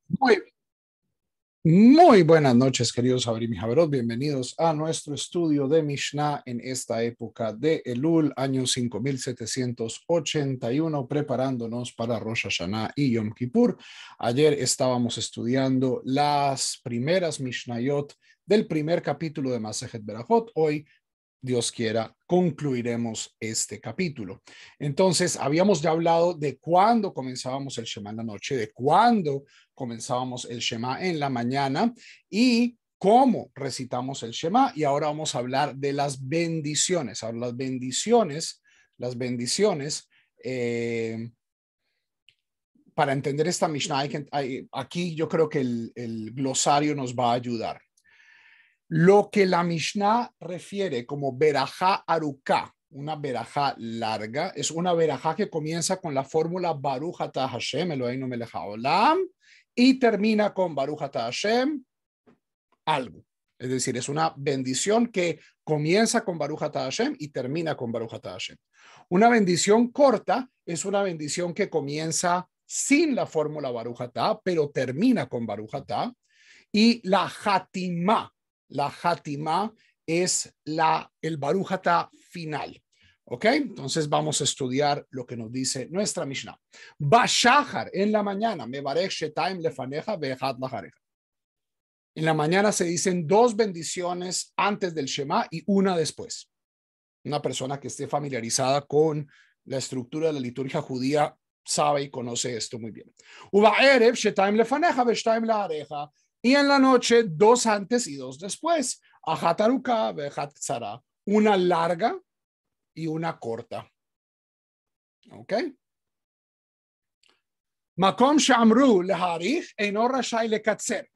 Muy, muy buenas noches, queridos Abrim y Javerot. Bienvenidos a nuestro estudio de Mishnah en esta época de Elul, año 5781, preparándonos para Rosh Hashanah y Yom Kippur. Ayer estábamos estudiando las primeras Mishnayot del primer capítulo de Masejet Berajot. Hoy, Dios quiera, concluiremos este capítulo. Entonces, habíamos ya hablado de cuándo comenzábamos el Shema en la noche, de cuándo comenzábamos el Shema en la mañana y cómo recitamos el Shema. Y ahora vamos a hablar de las bendiciones. Ahora, las bendiciones, para entender esta Mishnah, aquí yo creo que el glosario nos va a ayudar. Lo que la Mishnah refiere como verajá aruká, una verajá larga, es una verajá que comienza con la fórmula Baruch atah Hashem, Eloheinu melech haolam, y termina con Baruch atah Hashem, algo. Es decir, es una bendición que comienza con Baruch atah Hashem y termina con Baruch atah Hashem. Una bendición corta es una bendición que comienza sin la fórmula Baruch atah, pero termina con Baruch atah. Y la Hatimá es el Baruch atah final. ¿Ok? Entonces vamos a estudiar lo que nos dice nuestra Mishnah. Bashahar, en la mañana, Mevarech shetaim lefaneja ve'echad lachareja. En la mañana se dicen dos bendiciones antes del Shema y una después. Una persona que esté familiarizada con la estructura de la liturgia judía sabe y conoce esto muy bien. Uba'erev shetaim lefaneja ve'shtaim lachareja. Y en la noche, dos antes y dos después. Ajat aruká ve'ejat tzara. Una larga y una corta. ¿Ok? Makom shamru leharich eino rashai lekatzer.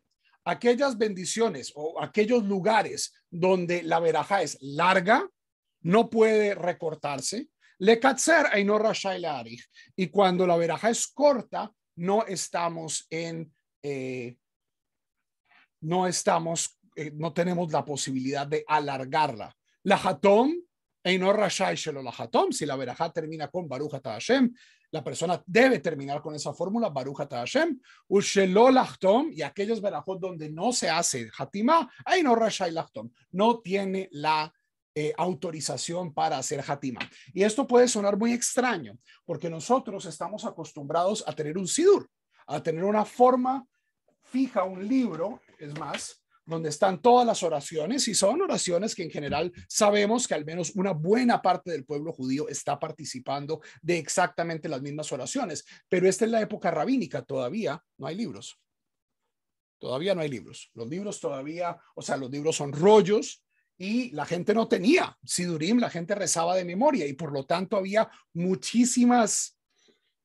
Aquellas bendiciones o aquellos lugares donde la verajá es larga, no puede recortarse. Lekatzer eino rashai leharich. Y cuando la verajá es corta, no estamos no tenemos la posibilidad de alargarla. La hatom, eino rashai shelo la hatom, si la verajá termina con Baruch atah Hashem, la persona debe terminar con esa fórmula, Baruch atah Hashem, ushelo lachtom, y aquellos verajot donde no se hace hatimá, eino rashai lachtom, no tiene la autorización para hacer hatimá. Y esto puede sonar muy extraño, porque nosotros estamos acostumbrados a tener un sidur, a tener una forma fija, un libro, es más, donde están todas las oraciones y son oraciones que en general sabemos que al menos una buena parte del pueblo judío está participando de exactamente las mismas oraciones. Pero esta es la época rabínica, todavía no hay libros. Todavía no hay libros. Los libros todavía, o sea, los libros son rollos y la gente no tenía Sidurim, la gente rezaba de memoria y por lo tanto había muchísimas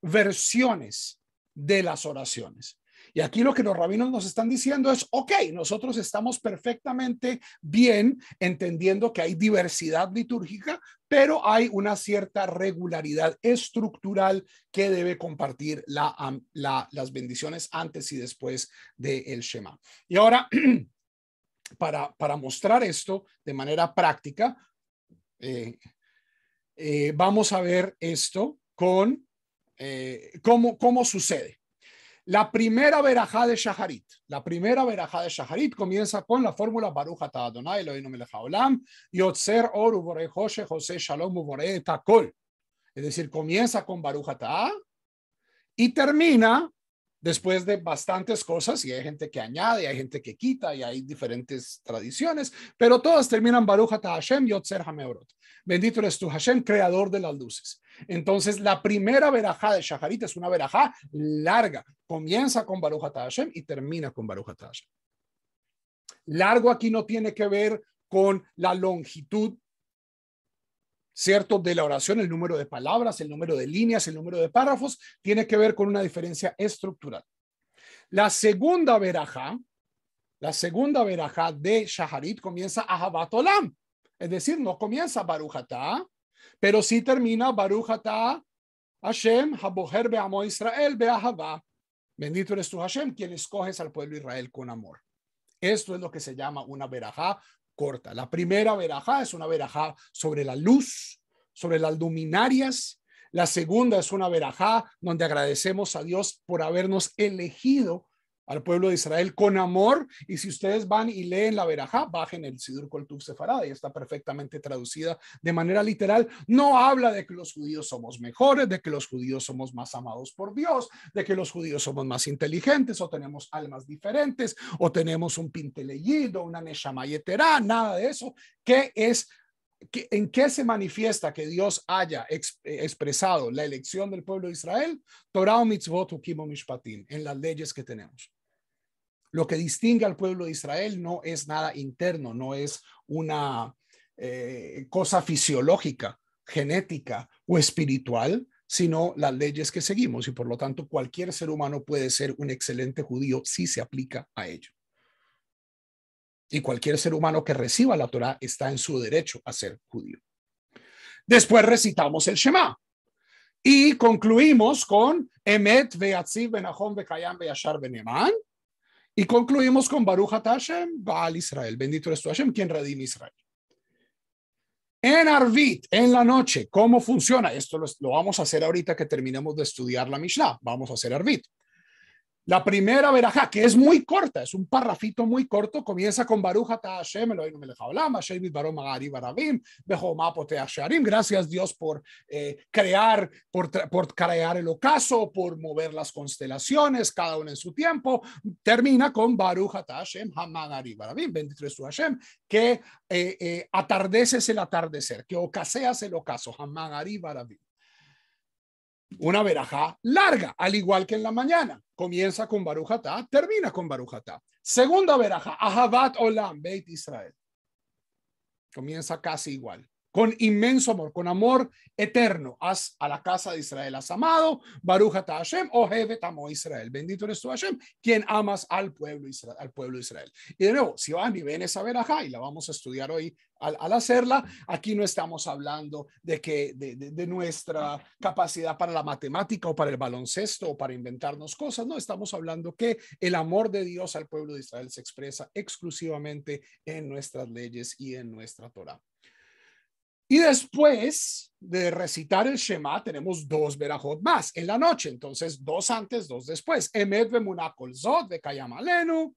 versiones de las oraciones. Y aquí lo que los rabinos nos están diciendo es, ok, nosotros estamos perfectamente bien entendiendo que hay diversidad litúrgica, pero hay una cierta regularidad estructural que debe compartir las bendiciones antes y después del Shema. Y ahora, para mostrar esto de manera práctica, vamos a ver esto con cómo sucede. La primera verajá de Shaharit comienza con la fórmula Baruch atah Adonai Eloheinu melech haolam yotzer or uborei choshech oseh shalom uborei et hakol. Es decir, comienza con Baruch atah y termina después de bastantes cosas, y hay gente que añade, hay gente que quita, y hay diferentes tradiciones, pero todas terminan Baruch atah Hashem yotzer hameorot. Bendito eres tú, Hashem, creador de las luces. Entonces, la primera verajá de Shaharit es una verajá larga. Comienza con Baruch atah Hashem y termina con Baruch atah Hashem. Largo aquí no tiene que ver con la longitud, ¿cierto?, de la oración, el número de palabras, el número de líneas, el número de párrafos, tiene que ver con una diferencia estructural. La segunda verajá de Shaharit comienza Ahavat Olam, es decir, no comienza Baruch atah, pero sí termina Baruch atah Hashem haboher be'amo Israel be'ahavá. Bendito eres tú, Hashem, quien escoges al pueblo de Israel con amor. Esto es lo que se llama una verajá corta. La primera verajá es una verajá sobre la luz, sobre las luminarias. La segunda es una verajá donde agradecemos a Dios por habernos elegido al pueblo de Israel con amor. Y si ustedes van y leen la verajá, bajen el Sidur Kol Tuv Sefarad y está perfectamente traducida de manera literal. No habla de que los judíos somos mejores, de que los judíos somos más amados por Dios, de que los judíos somos más inteligentes o tenemos almas diferentes o tenemos un pinteleyid o una neshama yeterá, nada de eso. ¿En qué se manifiesta que Dios haya expresado la elección del pueblo de Israel? Torah o mitzvot ukim o mishpatim, en las leyes que tenemos. Lo que distingue al pueblo de Israel no es nada interno, no es una cosa fisiológica, genética o espiritual, sino las leyes que seguimos. Y por lo tanto, cualquier ser humano puede ser un excelente judío si se aplica a ello. Y cualquier ser humano que reciba la Torah está en su derecho a ser judío. Después recitamos el Shema y concluimos con Emet ve'atziv benachon ve'kayam ve'yashar ve'neman y concluimos con Baruch Ata Hashem Baal Israel. Bendito eres tú Hashem, quien redime Israel. En Arvit, en la noche, ¿cómo funciona? Esto lo vamos a hacer ahorita que terminemos de estudiar la Mishnah. Vamos a hacer Arvit. La primera verajá, que es muy corta, es un parrafito muy corto, comienza con Baruch Ata Hashem Eloheinu melech haolam, Hashem yitbaró magari barabim, bechomá poteach shearim. Gracias Dios por crear el ocaso, por mover las constelaciones, cada una en su tiempo. Termina con Baruch Ata Hashem hamagari barabim, bendito es tu Hashem, que atardeces el atardecer, que ocaseas el ocaso, hamagari barabim. Una verajá larga, al igual que en la mañana. Comienza con Baruch Ata, termina con Baruch Ata. Segunda verajá, Ahavat Olam, Beit Israel. Comienza casi igual. Con inmenso amor, con amor eterno. Haz a la casa de Israel, has amado. Baruch Ata Hashem, Ohevet amo Israel. Bendito eres tú Hashem, quien amas al pueblo de Israel. Y de nuevo, si van y ven esa verajá, y la vamos a estudiar hoy al hacerla, aquí no estamos hablando de nuestra capacidad para la matemática o para el baloncesto o para inventarnos cosas. No, estamos hablando que el amor de Dios al pueblo de Israel se expresa exclusivamente en nuestras leyes y en nuestra Torah. Y después de recitar el Shema, tenemos dos verajot más en la noche. Entonces, dos antes, dos después. Emet vemunah kol zot vekayam alenu.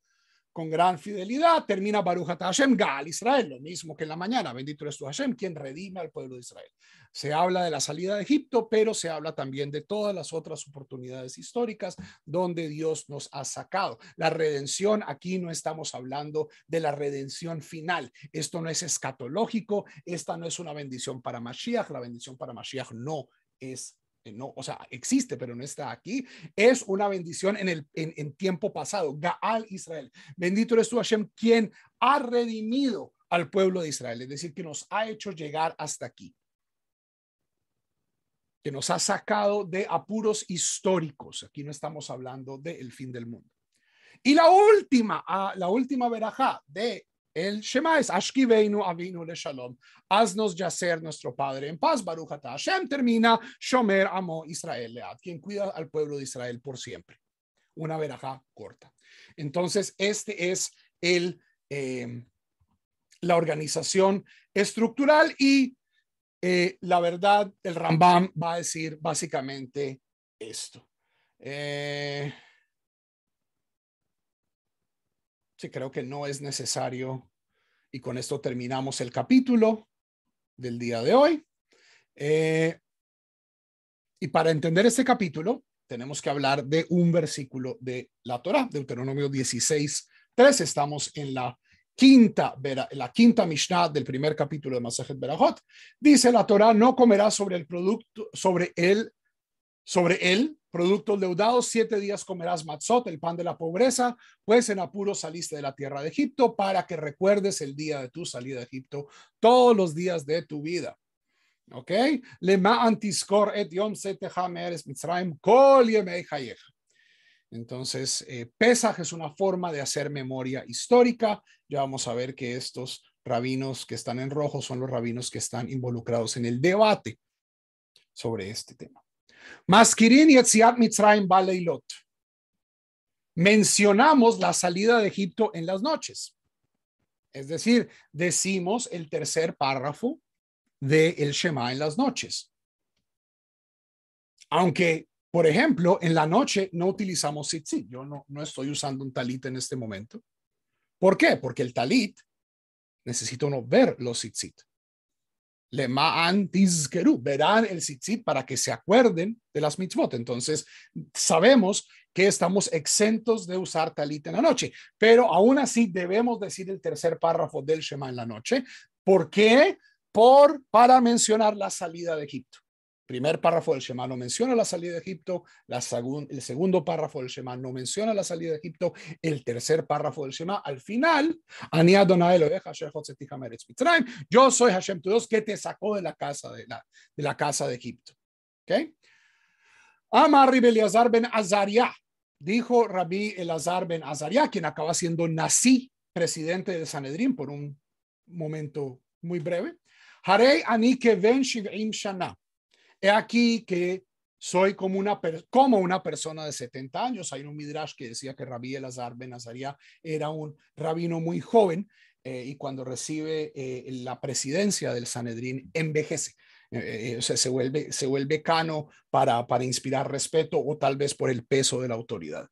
Con gran fidelidad termina Baruch Ata Hashem Gal Israel, lo mismo que en la mañana. Bendito eres tú Hashem, quien redime al pueblo de Israel. Se habla de la salida de Egipto, pero se habla también de todas las otras oportunidades históricas donde Dios nos ha sacado. La redención, aquí no estamos hablando de la redención final. Esto no es escatológico, esta no es una bendición para Mashiach. La bendición para Mashiach no es no, o sea, existe, pero no está aquí. Es una bendición en tiempo pasado. Gaal Israel. Bendito eres tú, Hashem, quien ha redimido al pueblo de Israel. Es decir, que nos ha hecho llegar hasta aquí. Que nos ha sacado de apuros históricos. Aquí no estamos hablando del fin del mundo. Y la última verajá de el Shema es Ashkiveinu Avinu le Shalom. Haznos yacer nuestro Padre en paz. Baruch Ata Hashem termina Shomer Amo Israel Lead, quien cuida al pueblo de Israel por siempre. Una verajá corta. Entonces, este es la organización estructural y la verdad, el Rambam va a decir básicamente esto. Sí, creo que no es necesario. Y con esto terminamos el capítulo del día de hoy. Y para entender este capítulo, tenemos que hablar de un versículo de la Torah, Deuteronomio 16:3. Estamos en la quinta Mishnah del primer capítulo de Masejet Berajot. Dice la Torah: no comerás sobre él productos leudados, 7 días comerás matzot, el pan de la pobreza, pues en apuro saliste de la tierra de Egipto, para que recuerdes el día de tu salida de Egipto todos los días de tu vida. ¿Ok? Lema'an tizkor et yom seteja me'eretz Mitzrayim kol yemei chayecha. Entonces, Pesaj es una forma de hacer memoria histórica. Ya vamos a ver que estos rabinos que están en rojo son los rabinos que están involucrados en el debate sobre este tema. Maskirin Yetziat Mitzrayim Baleilot. Mencionamos la salida de Egipto en las noches. Es decir, decimos el tercer párrafo del Shema en las noches. Aunque Por ejemplo, en la noche no utilizamos tzitzit. Yo no estoy usando un talit en este momento. ¿Por qué? Porque el talit necesita uno ver los tzitzit. Lema'an tizkeru, verán el tzitzit para que se acuerden de las mitzvot. Entonces, sabemos que estamos exentos de usar talit en la noche, pero aún así debemos decir el tercer párrafo del Shema en la noche. ¿Por qué? Para mencionar la salida de Egipto. Primer párrafo del Shema no menciona la salida de Egipto, el segundo párrafo del Shema no menciona la salida de Egipto, el tercer párrafo del Shema al final, Ani Adonai Elohecha asher hotzeticha me'eretz Mitzrayim, yo soy Hashem tu Dios que te sacó de la casa de Egipto. ¿Okay? Amar Rabbi Elazar ben Azariah, dijo Rabbi Elazar ben Azariah, quien acaba siendo Nasi, presidente de Sanedrín por un momento muy breve. Harei ani keven shiv'im shana. He aquí que soy como una persona de 70 años. Hay un midrash que decía que Rabbi Elazar ben Azariah era un rabino muy joven y cuando recibe la presidencia del Sanedrín envejece. O sea, se vuelve cano para inspirar respeto o tal vez por el peso de la autoridad.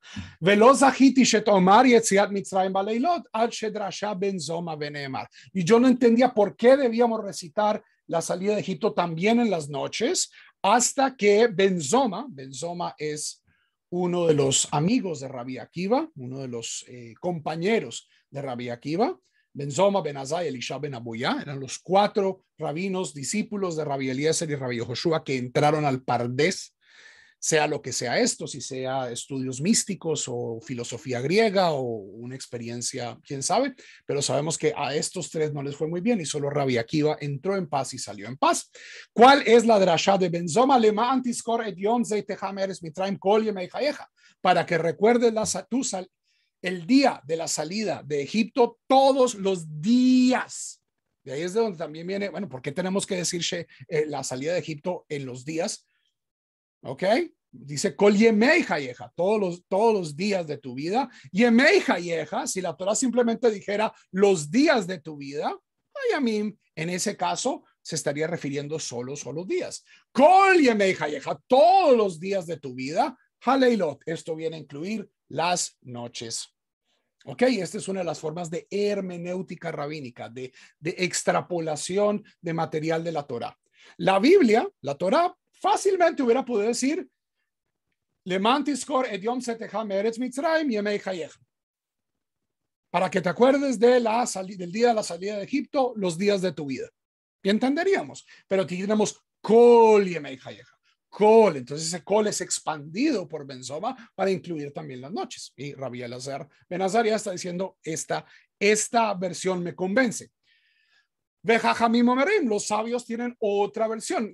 Y yo no entendía por qué debíamos recitar la salida de Egipto también en las noches, hasta que Benzoma es uno de los amigos de Rabbi Akiva, uno de los compañeros de Rabbi Akiva. Benzoma, Ben Azai, Elisha Ben Abuya, eran los 4 rabinos discípulos de Rabbi Eliezer y Rabbi Joshua que entraron al Pardes, sea lo que sea esto, si sea estudios místicos o filosofía griega o una experiencia, quién sabe, pero sabemos que a estos 3 no les fue muy bien y solo Rabbi Akiva entró en paz y salió en paz. ¿Cuál es la drasha de Benzoma? Lema'an tizkor et yom zeitecha me'eretz Mitzrayim kol yemei chayecha, para que recuerdes el día de la salida de Egipto todos los días. De ahí es de donde también viene, bueno, ¿por qué tenemos que decir la salida de Egipto en los días? ¿Ok? Dice, Kol Yemei Hayeja, todos los días de tu vida. Yemei Hayeja, si la Torah simplemente dijera los días de tu vida, Hayamim, en ese caso, se estaría refiriendo solo días. Kol Yemei Hayeja, todos los días de tu vida. Haleilot, esto viene a incluir las noches. Ok, esta es una de las formas de hermenéutica rabínica, de extrapolación de material de la Torah. La Biblia, la Torah, fácilmente hubiera podido decir Leman tizkor et yom zetecha me'eretz Mitzrayim yemei chayecha, para que te acuerdes del día de la salida de Egipto, los días de tu vida. Y entenderíamos, pero tenemos kol yemei chayecha. Kol, entonces ese kol es expandido por Benzoma para incluir también las noches. Y Rabbi Elazar ben Azariah está diciendo, esta versión me convence. Los sabios tienen otra versión.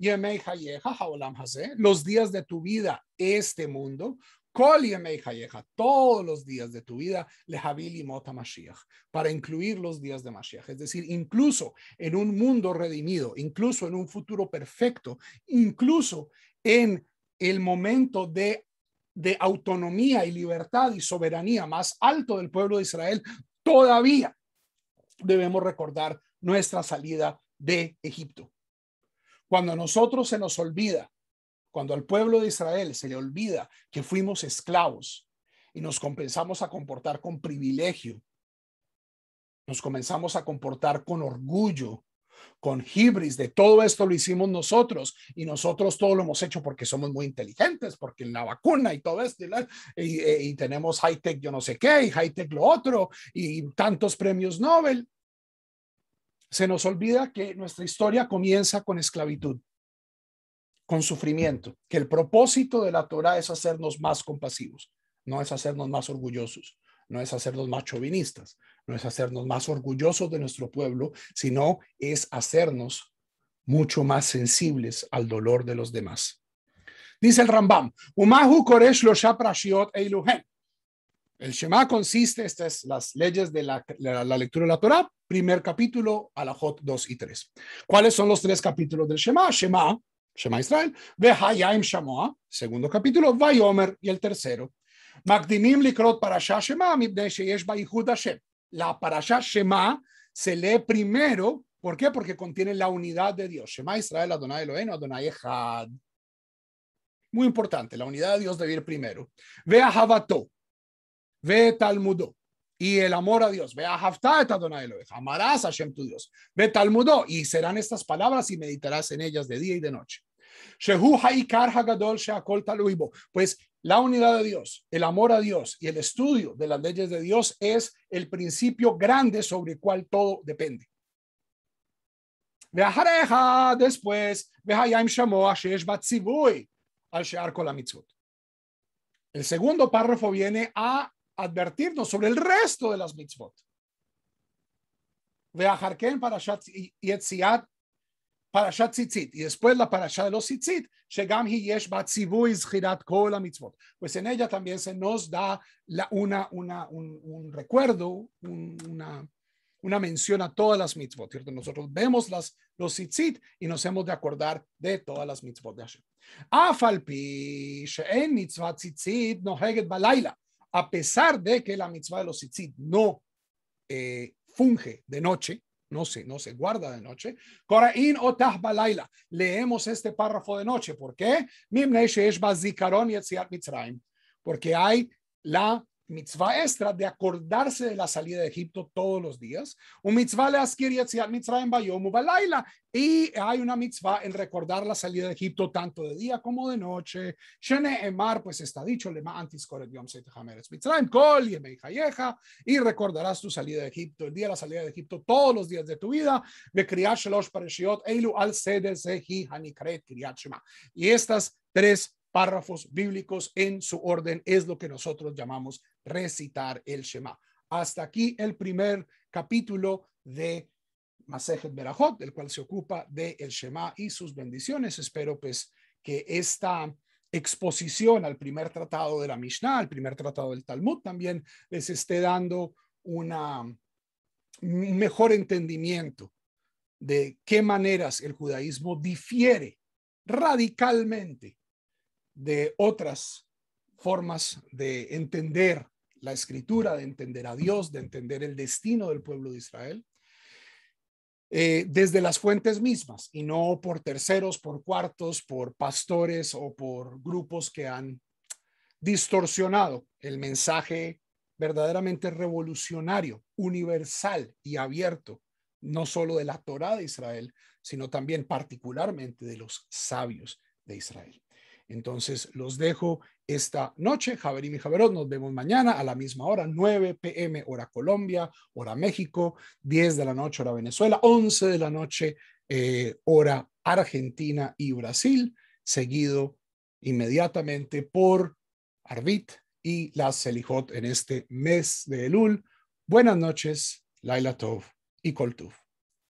Los días de tu vida, este mundo. Todos los días de tu vida, para incluir los días de Mashiach. Es decir, incluso en un mundo redimido, incluso en un futuro perfecto, incluso en el momento de autonomía y libertad y soberanía más alto del pueblo de Israel, todavía debemos recordar nuestra salida de Egipto. Cuando a nosotros se nos olvida, cuando al pueblo de Israel se le olvida que fuimos esclavos y nos comenzamos a comportar con privilegio, nos comenzamos a comportar con orgullo, con hibris, de todo esto lo hicimos nosotros y nosotros todo lo hemos hecho porque somos muy inteligentes, porque la vacuna y todo esto y tenemos high-tech yo no sé qué y high-tech lo otro y tantos premios Nobel. Se nos olvida que nuestra historia comienza con esclavitud, con sufrimiento, que el propósito de la Torah es hacernos más compasivos, no es hacernos más orgullosos, no es hacernos más chauvinistas, no es hacernos más orgullosos de nuestro pueblo, sino es hacernos mucho más sensibles al dolor de los demás. Dice el Rambam, Umahu koresh lo shaprashiot eiluhen. El Shema consiste, estas las leyes de la lectura de la Torah, primer capítulo, Alajot 2 y 3. ¿Cuáles son los 3 capítulos del Shema? Shema Israel, Vehayaim Shamoa, segundo capítulo, Vayomer y el tercero. Makdimim likrot parasha Shema, mipnei sheyesh ba yichud Hashem. La parasha Shema se lee primero, ¿por qué? Porque contiene la unidad de Dios. Shema Israel, Adonai Eloheinu, Adonai Echad. Muy importante, la unidad de Dios debe ir primero. Ve a Javato, ve Talmudo. Y el amor a Dios. Ve a Haftá et Adonai Eloheja. Amarás a Hashem tu Dios. Ve Talmudo. Y serán estas palabras y meditarás en ellas de día y de noche. Shehu ha'ikar hagadol she'akol talui bo. Pues la unidad de Dios, el amor a Dios y el estudio de las leyes de Dios es el principio grande sobre el cual todo depende. Ve a Hareja después. Ve a Yaim Shamoa she'esh bat tzivui al she'ar kol hamitzvot. El segundo párrafo viene a advertirnos sobre el resto de las mitzvot. Veajarken parashat Yetziat, parashat Tzitzit, y después la parashat de los Tzitzit, shegam hi yesh bat tzivui zchirat kol mitzvot. Pues en ella también se nos da un recuerdo, una mención a todas las mitzvot, ¿cierto? Nosotros vemos los Tzitzit y nos hemos de acordar de todas las mitzvot de Hashem. Afalpi she'en mitzvah Tzitzit noheget balayla. A pesar de que la mitzvah de los tzitzit no funge de noche, no se guarda de noche, Korain otah balayla, leemos este párrafo de noche. ¿Por qué? Porque hay la mitzvah extra de acordarse de la salida de Egipto todos los días. Un mitzvah leazkir yetziat Mitzrayim bayom ubalayla. Y hay una mitzvah en recordar la salida de Egipto tanto de día como de noche. Shene emar, pues está dicho, lema antis koret yom setechameres Mitzrayim kol yemei chayecha, y recordarás tu salida de Egipto, el día de la salida de Egipto, todos los días de tu vida. Bekriyat shalosh pareshiot eilu al seder zehi hanikret kriyat shema. Y estas tres párrafos bíblicos en su orden es lo que nosotros llamamos recitar el Shema. Hasta aquí el primer capítulo de Masejet Berajot, del cual se ocupa de el Shema y sus bendiciones. Espero pues que esta exposición al primer tratado de la Mishnah, al primer tratado del Talmud, también les esté dando un mejor entendimiento de qué maneras el judaísmo difiere radicalmente de otras formas de entender la escritura, de entender a Dios, de entender el destino del pueblo de Israel, desde las fuentes mismas y no por terceros, por cuartos, por pastores o por grupos que han distorsionado el mensaje verdaderamente revolucionario, universal y abierto, no solo de la Torá de Israel, sino también particularmente de los sabios de Israel. Entonces los dejo esta noche, Javerim y Javerot. Nos vemos mañana a la misma hora, 9 p.m. hora Colombia, hora México, 10 de la noche hora Venezuela, 11 de la noche hora Argentina y Brasil, seguido inmediatamente por Arvit y la Selijot en este mes de Elul. Buenas noches, Laila Tov y Kol Tuv.